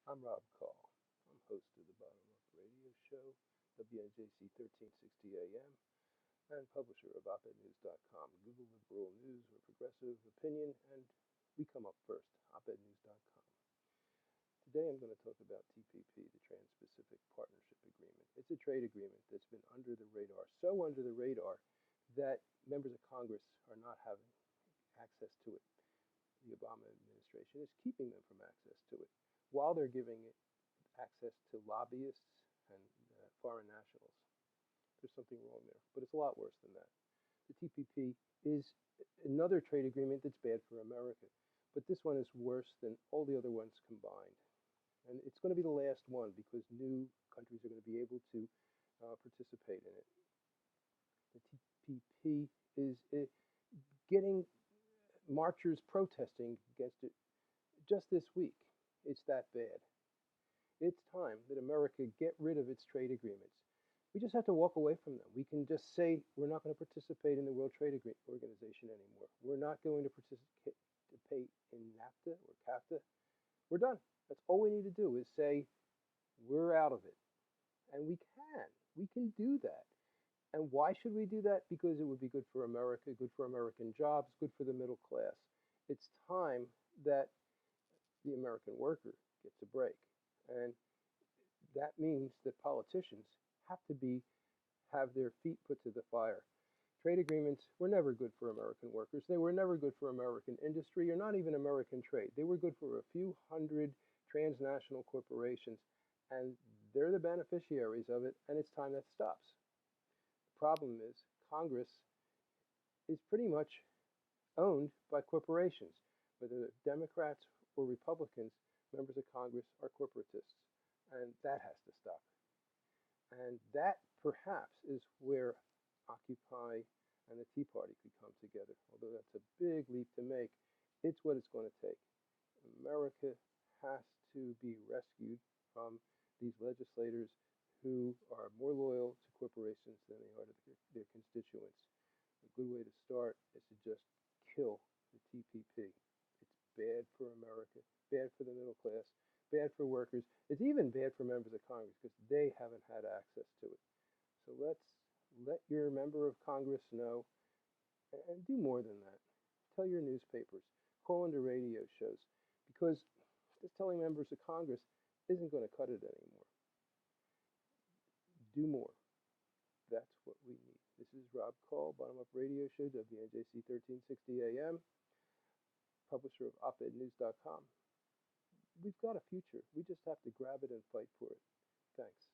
I'm Rob Kall. I'm host of the Bottom Up Radio Show, WNJC1360 AM, and publisher of OpEdNews.com, Google Liberal News or Progressive Opinion, and we come up first, OpEdNews.com. Today I'm going to talk about TPP, the Trans-Pacific Partnership Agreement. It's a trade agreement that's been under the radar, so under the radar that members of Congress are not having access to it. The Obama administration is keeping them from access to it while they're giving it access to lobbyists and foreign nationals. There's something wrong there, but it's a lot worse than that. The TPP is another trade agreement that's bad for America, but this one is worse than all the other ones combined. And it's going to be the last one because new countries are going to be able to participate in it. The TPP is getting marchers protesting against it just this week. It's that bad. It's time that America get rid of its trade agreements. We just have to walk away from them. We can just say we're not going to participate in the World Trade Organization anymore. We're not going to participate in NAFTA or CAFTA. We're done. That's all we need to do is say we're out of it. And we can. We can do that. And why should we do that? Because it would be good for America, good for American jobs, good for the middle class. It's time that the American worker gets a break. And that means that politicians have to have their feet put to the fire. Trade agreements were never good for American workers. They were never good for American industry or not even American trade. They were good for a few hundred transnational corporations, and they're the beneficiaries of it, and it's time that stops. The problem is Congress is pretty much owned by corporations. Whether they're Democrats or Republicans, members of Congress are corporatists, and that has to stop. And that perhaps is where Occupy and the Tea Party could come together. Although that's a big leap to make, it's what it's going to take. America has to be rescued from these legislators who are more loyal to corporations than they are to their constituents. A good way to start is to just kill the TPP. It's bad for America, bad for the middle class, bad for workers. It's even bad for members of Congress because they haven't had access to it. So let's let your member of Congress know, and do more than that. Tell your newspapers, call into radio shows, because just telling members of Congress isn't going to cut it anymore. Do more. That's what we need. This is Rob Kall, Bottom Up Radio Show, WNJC 1360 AM, publisher of OpEdNews.com. We've got a future. We just have to grab it and fight for it. Thanks.